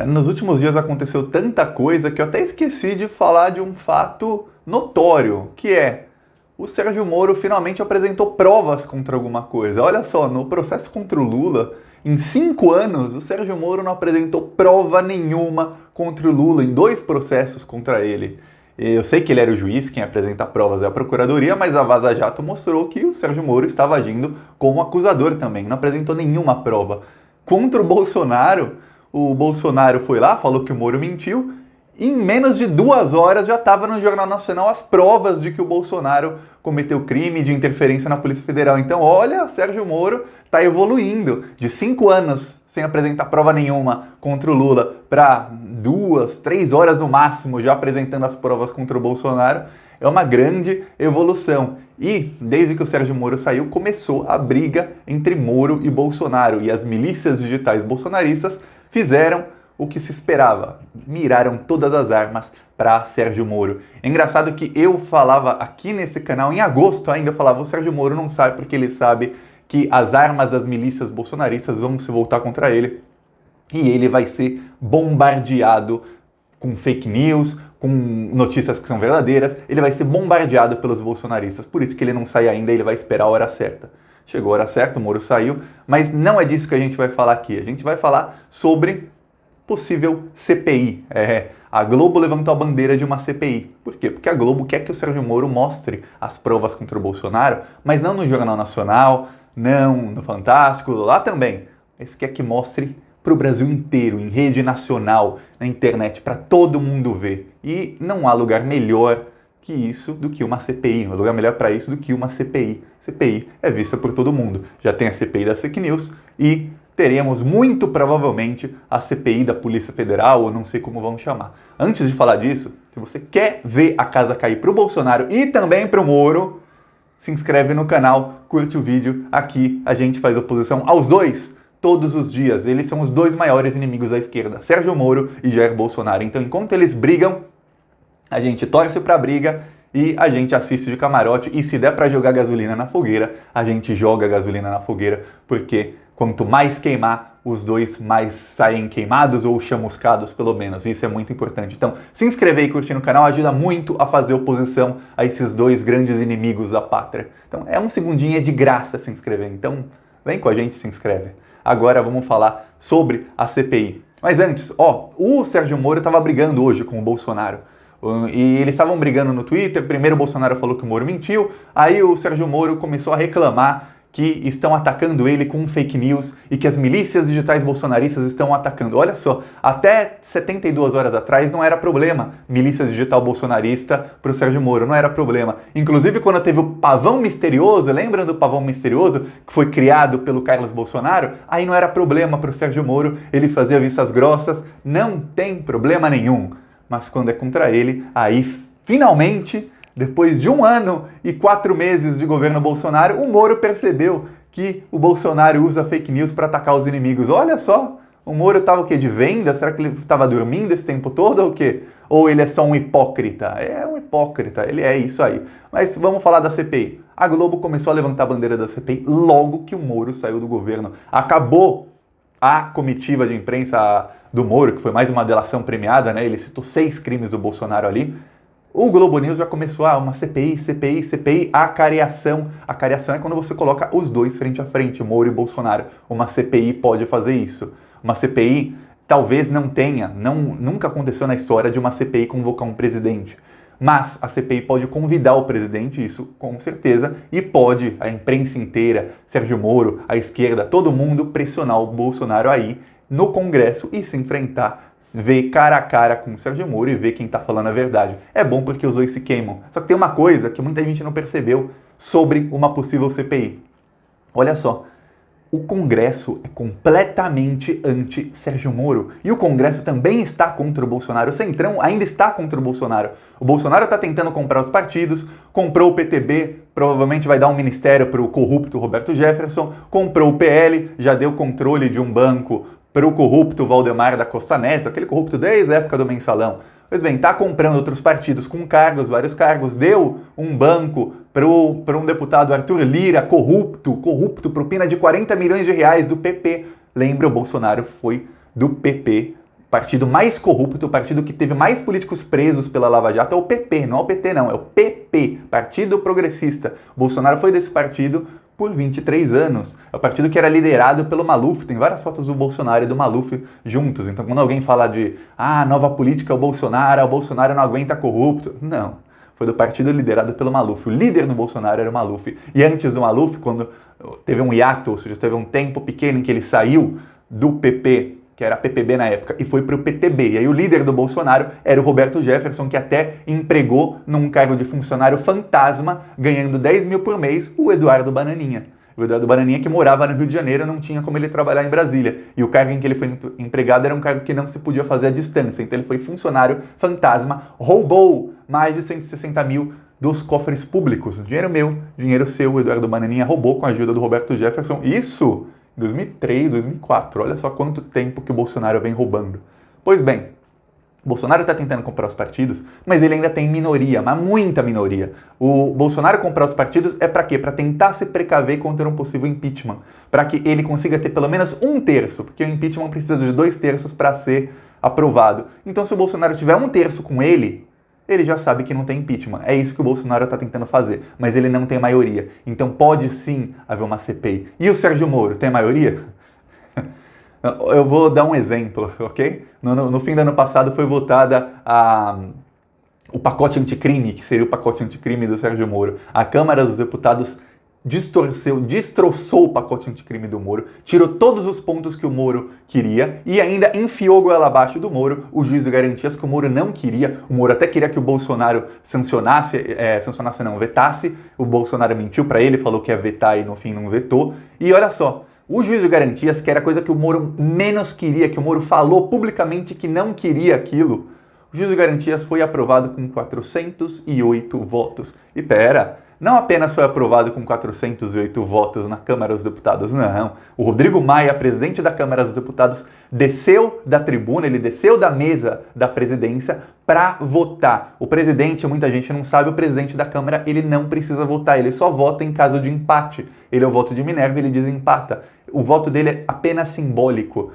Nos últimos dias aconteceu tanta coisa que eu até esqueci de falar de um fato notório, que é o Sérgio Moro finalmente apresentou provas contra alguma coisa. Olha só, no processo contra o Lula, em 5 anos, o Sérgio Moro não apresentou prova nenhuma contra o Lula em 2 processos contra ele. Eu sei que ele era o juiz, quem apresenta provas é a Procuradoria, mas a Vaza Jato mostrou que o Sérgio Moro estava agindo como acusador também, não apresentou nenhuma prova. Contra o Bolsonaro foi lá, falou que o Moro mentiu, e em menos de 2 horas já estava no Jornal Nacional as provas de que o Bolsonaro cometeu crime de interferência na Polícia Federal. Então, olha, Sérgio Moro está evoluindo de 5 anos sem apresentar prova nenhuma contra o Lula para 2, 3 horas no máximo já apresentando as provas contra o Bolsonaro. É uma grande evolução. E, desde que o Sérgio Moro saiu, começou a briga entre Moro e Bolsonaro. E as milícias digitais bolsonaristas fizeram o que se esperava. Miraram todas as armas para Sérgio Moro. É engraçado que eu falava aqui nesse canal, em agosto ainda, eu falava, o Sérgio Moro não sabe porque ele sabe que as armas das milícias bolsonaristas vão se voltar contra ele. E ele vai ser bombardeado com fake news, com notícias que são verdadeiras. Ele vai ser bombardeado pelos bolsonaristas. Por isso que ele não sai ainda, ele vai esperar a hora certa. Chegou a hora certa, o Moro saiu, mas não é disso que a gente vai falar aqui. A gente vai falar sobre possível CPI. A Globo levantou a bandeira de uma CPI. Por quê? Porque a Globo quer que o Sérgio Moro mostre as provas contra o Bolsonaro, mas não no Jornal Nacional, não no Fantástico, lá também. Mas quer que mostre para o Brasil inteiro, em rede nacional, na internet, para todo mundo ver. E não há lugar melhor que isso do que uma CPI. Não há lugar melhor para isso do que uma CPI. CPI é vista por todo mundo. Já tem a CPI das fake news e teremos muito provavelmente a CPI da Polícia Federal, ou não sei como vamos chamar. Antes de falar disso, se você quer ver a casa cair para o Bolsonaro e também para o Moro, se inscreve no canal, curte o vídeo. Aqui a gente faz oposição aos dois todos os dias. Eles são os 2 maiores inimigos da esquerda, Sérgio Moro e Jair Bolsonaro. Então, enquanto eles brigam, a gente torce pra briga e a gente assiste de camarote. E se der pra jogar gasolina na fogueira, a gente joga gasolina na fogueira, porque quanto mais queimar, os dois mais saem queimados ou chamuscados, pelo menos. Isso é muito importante. Então, se inscrever e curtir no canal ajuda muito a fazer oposição a esses 2 grandes inimigos da pátria. Então, é um segundinho, é de graça se inscrever. Então, vem com a gente, se inscreve. Agora vamos falar sobre a CPI. Mas antes, o Sérgio Moro estava brigando hoje com o Bolsonaro. E eles estavam brigando no Twitter. Primeiro o Bolsonaro falou que o Moro mentiu. Aí o Sérgio Moro começou a reclamar que estão atacando ele com fake news e que as milícias digitais bolsonaristas estão atacando. Olha só, até 72 horas atrás não era problema milícia digital bolsonarista para o Sérgio Moro, não era problema. Inclusive quando teve o Pavão Misterioso, lembram do Pavão Misterioso que foi criado pelo Carlos Bolsonaro? Aí não era problema para o Sérgio Moro, ele fazia vistas grossas, não tem problema nenhum. Mas quando é contra ele, aí finalmente, depois de 1 ano e 4 meses de governo Bolsonaro, o Moro percebeu que o Bolsonaro usa fake news para atacar os inimigos. Olha só, o Moro estava o quê? De venda? Será que ele estava dormindo esse tempo todo ou o quê? Ou ele é só um hipócrita? É um hipócrita, ele é isso aí. Mas vamos falar da CPI. A Globo começou a levantar a bandeira da CPI logo que o Moro saiu do governo. Acabou a comitiva de imprensa do Moro, que foi mais uma delação premiada, né? Ele citou 6 crimes do Bolsonaro ali. O Globo News já começou uma CPI, a cariação. A cariação é quando você coloca os dois frente a frente, Moro e Bolsonaro. Uma CPI pode fazer isso. Uma CPI talvez não tenha, nunca aconteceu na história de uma CPI convocar um presidente. Mas a CPI pode convidar o presidente, isso com certeza, e pode a imprensa inteira, Sérgio Moro, a esquerda, todo mundo pressionar o Bolsonaro aí no Congresso e se enfrentar, ver cara a cara com o Sérgio Moro e ver quem tá falando a verdade. É bom porque os dois se queimam. Só que tem uma coisa que muita gente não percebeu sobre uma possível CPI. Olha só, o Congresso é completamente anti-Sérgio Moro. E o Congresso também está contra o Bolsonaro. O Centrão ainda está contra o Bolsonaro. O Bolsonaro está tentando comprar os partidos, comprou o PTB, provavelmente vai dar um ministério para o corrupto Roberto Jefferson, comprou o PL, já deu controle de um banco para o corrupto Valdemar da Costa Neto, aquele corrupto desde a época do Mensalão. Pois bem, está comprando outros partidos com cargos, vários cargos, deu um banco para um deputado Arthur Lira, corrupto, propina de 40 milhões de reais do PP. Lembra, o Bolsonaro foi do PP partido mais corrupto, o partido que teve mais políticos presos pela Lava Jato é o PP, não é o PT não, é o PP, Partido Progressista. O Bolsonaro foi desse partido por 23 anos. É o partido que era liderado pelo Maluf, tem várias fotos do Bolsonaro e do Maluf juntos. Então quando alguém fala de nova política é o Bolsonaro não aguenta corrupto, não. Foi do partido liderado pelo Maluf. O líder do Bolsonaro era o Maluf. E antes do Maluf, quando teve um hiato, ou seja, teve um tempo pequeno em que ele saiu do PP, que era PPB na época, e foi para o PTB. E aí o líder do Bolsonaro era o Roberto Jefferson, que até empregou num cargo de funcionário fantasma, ganhando 10 mil por mês, o Eduardo Bananinha. O Eduardo Bananinha, que morava no Rio de Janeiro, não tinha como ele trabalhar em Brasília. E o cargo em que ele foi empregado era um cargo que não se podia fazer à distância. Então ele foi funcionário fantasma, roubou mais de 160 mil dos cofres públicos. Dinheiro meu, dinheiro seu, o Eduardo Bananinha roubou com a ajuda do Roberto Jefferson. Isso 2003, 2004, olha só quanto tempo que o Bolsonaro vem roubando. Pois bem, o Bolsonaro está tentando comprar os partidos, mas ele ainda tem minoria, mas muita minoria. O Bolsonaro comprar os partidos é para quê? Para tentar se precaver contra um possível impeachment, para que ele consiga ter pelo menos 1/3, porque o impeachment precisa de 2/3 para ser aprovado. Então se o Bolsonaro tiver 1/3 com ele já sabe que não tem impeachment. É isso que o Bolsonaro está tentando fazer, mas ele não tem maioria. Então pode sim haver uma CPI. E o Sérgio Moro tem maioria? Eu vou dar um exemplo, ok? No fim do ano passado foi votada o pacote anticrime, que seria o pacote anticrime do Sérgio Moro. A Câmara dos Deputados destroçou o pacote anticrime do Moro, tirou todos os pontos que o Moro queria e ainda enfiou goela abaixo do Moro o juiz de garantias que o Moro não queria. O Moro até queria que o Bolsonaro vetasse. O Bolsonaro mentiu para ele, falou que ia vetar e no fim não vetou. E olha só, o juiz de garantias, que era a coisa que o Moro menos queria, que o Moro falou publicamente que não queria aquilo, o juiz de garantias foi aprovado com 408 votos. E pera, não apenas foi aprovado com 408 votos na Câmara dos Deputados, não. O Rodrigo Maia, presidente da Câmara dos Deputados, desceu da tribuna, ele desceu da mesa da presidência para votar. O presidente, muita gente não sabe, o presidente da Câmara, ele não precisa votar, ele só vota em caso de empate. Ele é o voto de Minerva, ele desempata. O voto dele é apenas simbólico.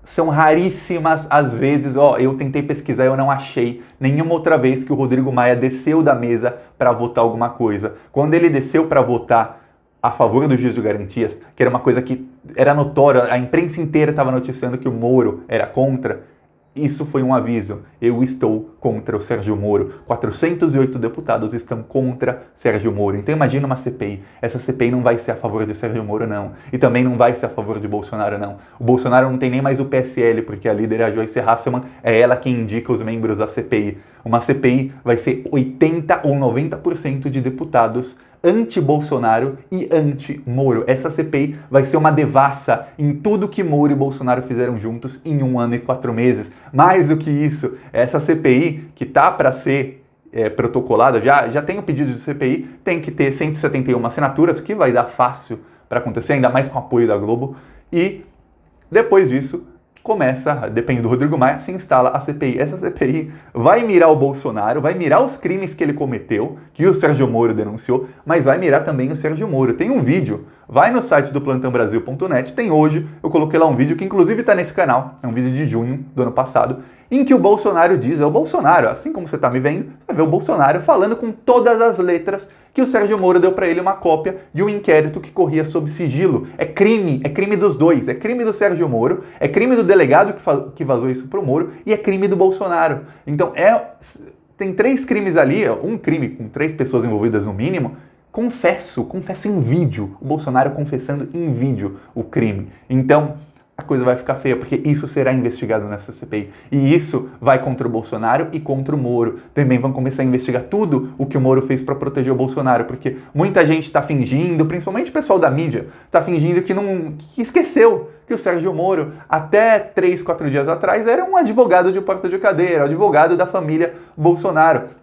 São raríssimas as vezes, eu tentei pesquisar e eu não achei nenhuma outra vez que o Rodrigo Maia desceu da mesa para votar alguma coisa. Quando ele desceu para votar a favor do juiz de garantias, que era uma coisa que era notória, a imprensa inteira estava noticiando que o Moro era contra, isso foi um aviso. Eu estou contra o Sérgio Moro. 408 deputados estão contra Sérgio Moro. Então imagina uma CPI. Essa CPI não vai ser a favor de Sérgio Moro, não. E também não vai ser a favor de Bolsonaro, não. O Bolsonaro não tem nem mais o PSL, porque a líder é a Joyce Hasselmann, é ela quem indica os membros da CPI. Uma CPI vai ser 80 ou 90% de deputados anti-Bolsonaro e anti-Moro. Essa CPI vai ser uma devassa em tudo que Moro e Bolsonaro fizeram juntos em 1 ano e 4 meses. Mais do que isso, essa CPI que tá para ser protocolada, já tem o pedido de CPI, tem que ter 171 assinaturas, que vai dar fácil para acontecer, ainda mais com o apoio da Globo. E depois disso, começa, depende do Rodrigo Maia, se instala a CPI. Essa CPI vai mirar o Bolsonaro, vai mirar os crimes que ele cometeu, que o Sérgio Moro denunciou, mas vai mirar também o Sérgio Moro. Tem um vídeo, vai no site do plantãobrasil.net, tem hoje, eu coloquei lá um vídeo que inclusive está nesse canal, é um vídeo de junho do ano passado, em que o Bolsonaro diz, é o Bolsonaro, assim como você está me vendo, vai ver o Bolsonaro falando com todas as letras que o Sérgio Moro deu para ele uma cópia de um inquérito que corria sob sigilo. É crime dos dois, é crime do Sérgio Moro, é crime do delegado que vazou isso pro Moro e é crime do Bolsonaro. Então tem 3 crimes ali, um crime com 3 pessoas envolvidas no mínimo. Confesso em vídeo, o Bolsonaro confessando em vídeo o crime. Então a coisa vai ficar feia, porque isso será investigado nessa CPI. E isso vai contra o Bolsonaro e contra o Moro. Também vão começar a investigar tudo o que o Moro fez para proteger o Bolsonaro, porque muita gente está fingindo, principalmente o pessoal da mídia, está fingindo que esqueceu que o Sérgio Moro, até 3, 4 dias atrás, era um advogado de porta de cadeira, advogado da família Bolsonaro.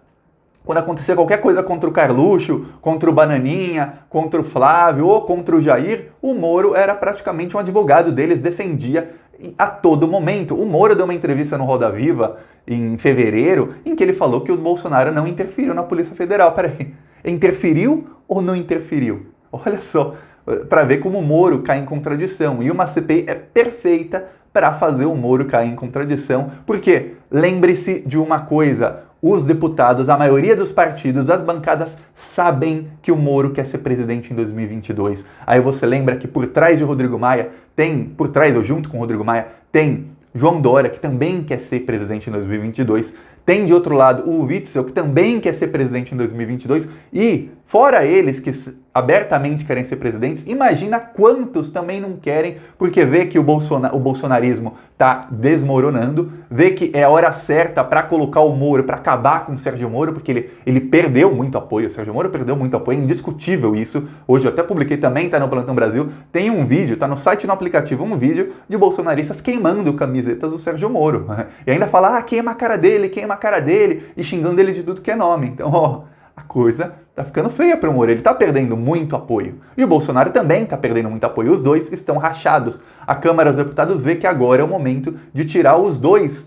Quando acontecer qualquer coisa contra o Carluxo, contra o Bananinha, contra o Flávio ou contra o Jair, o Moro era praticamente um advogado deles, defendia a todo momento. O Moro deu uma entrevista no Roda Viva em fevereiro, em que ele falou que o Bolsonaro não interferiu na Polícia Federal. Peraí, interferiu ou não interferiu? Olha só, para ver como o Moro cai em contradição. E uma CPI é perfeita para fazer o Moro cair em contradição, porque lembre-se de uma coisa, os deputados, a maioria dos partidos, as bancadas sabem que o Moro quer ser presidente em 2022. Aí você lembra que por trás de Rodrigo Maia por trás ou junto com Rodrigo Maia, tem João Dória, que também quer ser presidente em 2022. Tem de outro lado o Witzel, que também quer ser presidente em 2022. E, fora eles que abertamente querem ser presidentes, imagina quantos também não querem, porque vê que o bolsonarismo está desmoronando, vê que é a hora certa para colocar o Moro, para acabar com o Sérgio Moro, porque ele perdeu muito apoio. O Sérgio Moro perdeu muito apoio, é indiscutível isso. Hoje eu até publiquei também, tá no Plantão Brasil, tem um vídeo, tá no site e no aplicativo, um vídeo de bolsonaristas queimando camisetas do Sérgio Moro. E ainda fala, queima a cara dele, e xingando ele de tudo que é nome. Então, ó, a coisa tá ficando feia para o Moro, ele tá perdendo muito apoio. E o Bolsonaro também tá perdendo muito apoio, os dois estão rachados. A Câmara dos Deputados vê que agora é o momento de tirar os dois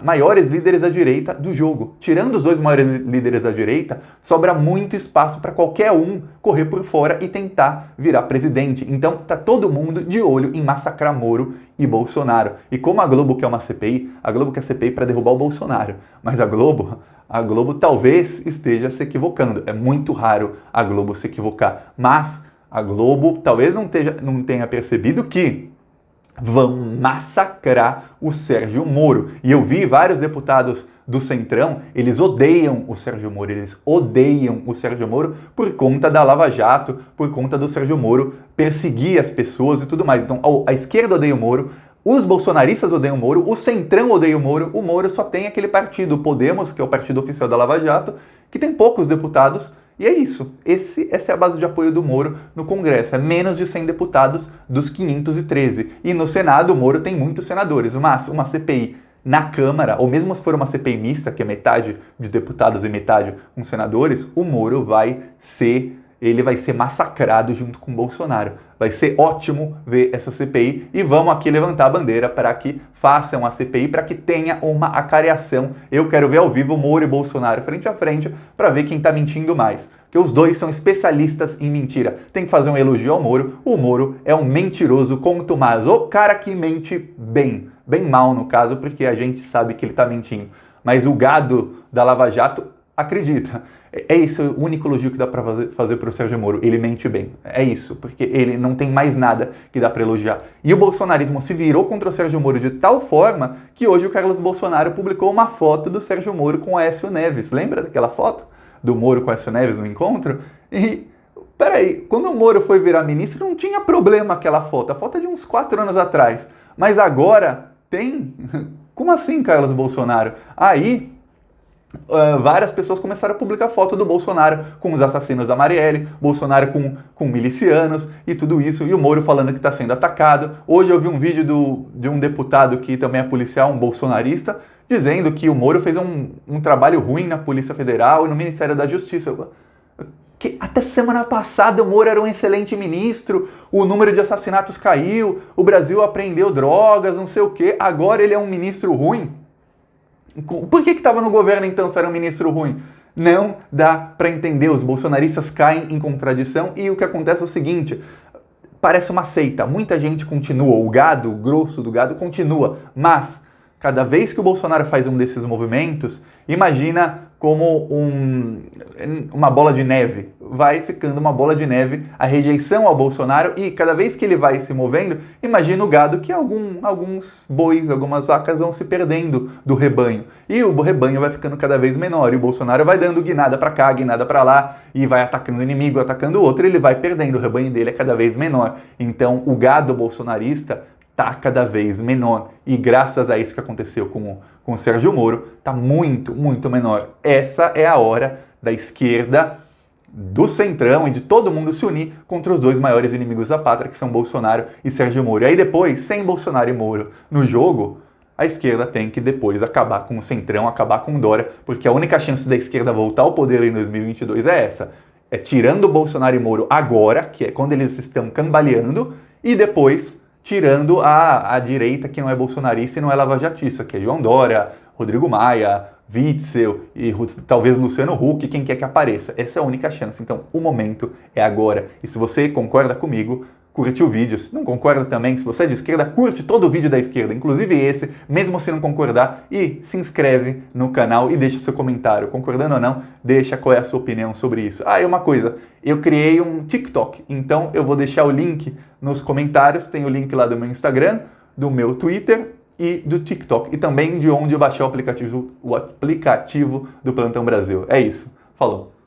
maiores líderes da direita do jogo. Tirando os dois maiores líderes da direita, sobra muito espaço para qualquer um correr por fora e tentar virar presidente. Então tá todo mundo de olho em massacrar Moro e Bolsonaro. E como a Globo quer uma CPI, a Globo quer CPI para derrubar o Bolsonaro. Mas a Globo talvez esteja se equivocando. É muito raro a Globo se equivocar. Mas a Globo talvez não tenha percebido que vão massacrar o Sérgio Moro. E eu vi vários deputados do Centrão, eles odeiam o Sérgio Moro, por conta da Lava Jato, por conta do Sérgio Moro perseguir as pessoas e tudo mais. Então a esquerda odeia o Moro, os bolsonaristas odeiam o Moro, o Centrão odeia o Moro só tem aquele partido, o Podemos, que é o partido oficial da Lava Jato, que tem poucos deputados. E é isso, essa é a base de apoio do Moro no Congresso, é menos de 100 deputados dos 513. E no Senado o Moro tem muitos senadores, mas uma CPI na Câmara, ou mesmo se for uma CPI mista, que é metade de deputados e metade com senadores, o Moro vai ser massacrado junto com o Bolsonaro. Vai ser ótimo ver essa CPI e vamos aqui levantar a bandeira para que façam a CPI, para que tenha uma acareação. Eu quero ver ao vivo Moro e Bolsonaro frente a frente para ver quem está mentindo mais. Porque os dois são especialistas em mentira. Tem que fazer um elogio ao Moro. O Moro é um mentiroso contumaz. O cara que mente bem mal no caso, porque a gente sabe que ele está mentindo. Mas o gado da Lava Jato acredita. É isso o único elogio que dá para fazer para o Sérgio Moro. Ele mente bem. É isso, porque ele não tem mais nada que dá para elogiar. E o bolsonarismo se virou contra o Sérgio Moro de tal forma que hoje o Carlos Bolsonaro publicou uma foto do Sérgio Moro com o Aécio Neves. Lembra daquela foto do Moro com o Aécio Neves no encontro? E, peraí, quando o Moro foi virar ministro não tinha problema aquela foto. A foto é de uns 4 anos atrás. Mas agora tem? Como assim, Carlos Bolsonaro? Aí várias pessoas começaram a publicar foto do Bolsonaro com os assassinos da Marielle, Bolsonaro com milicianos e tudo isso, e o Moro falando que está sendo atacado. Hoje eu vi um vídeo de um deputado que também é policial, um bolsonarista, dizendo que o Moro fez um trabalho ruim na Polícia Federal e no Ministério da Justiça. Que até semana passada o Moro era um excelente ministro, o número de assassinatos caiu, o Brasil apreendeu drogas, não sei o quê, agora ele é um ministro ruim? Por que estava no governo então se era um ministro ruim? Não dá para entender, os bolsonaristas caem em contradição e o que acontece é o seguinte, parece uma seita, muita gente continua, o gado, o grosso do gado continua, mas cada vez que o Bolsonaro faz um desses movimentos, imagina como uma bola de neve, vai ficando uma bola de neve a rejeição ao Bolsonaro e cada vez que ele vai se movendo, imagina o gado que alguns bois, algumas vacas vão se perdendo do rebanho e o rebanho vai ficando cada vez menor e o Bolsonaro vai dando guinada para cá, guinada para lá e vai atacando o inimigo, atacando o outro, ele vai perdendo, o rebanho dele é cada vez menor. Então o gado bolsonarista está cada vez menor e graças a isso que aconteceu com o Sérgio Moro, está muito, muito menor. Essa é a hora da esquerda, do Centrão e de todo mundo se unir contra os dois maiores inimigos da pátria, que são Bolsonaro e Sérgio Moro. E aí depois, sem Bolsonaro e Moro no jogo, a esquerda tem que depois acabar com o Centrão, acabar com o Dória, porque a única chance da esquerda voltar ao poder em 2022 é essa. É tirando Bolsonaro e Moro agora, que é quando eles estão cambaleando, e depois tirando a direita que não é bolsonarista e não é lavajatista, que é João Dória, Rodrigo Maia, Witzel e talvez Luciano Huck, quem quer que apareça. Essa é a única chance. Então, o momento é agora. E se você concorda comigo, curte o vídeo. Se não concorda também, se você é de esquerda, curte todo o vídeo da esquerda, inclusive esse, mesmo se não concordar, e se inscreve no canal e deixa o seu comentário. Concordando ou não, deixa qual é a sua opinião sobre isso. Ah, e uma coisa, eu criei um TikTok, então eu vou deixar o link nos comentários, tem o link lá do meu Instagram, do meu Twitter e do TikTok, e também de onde eu baixar o aplicativo do Plantão Brasil. É isso, falou!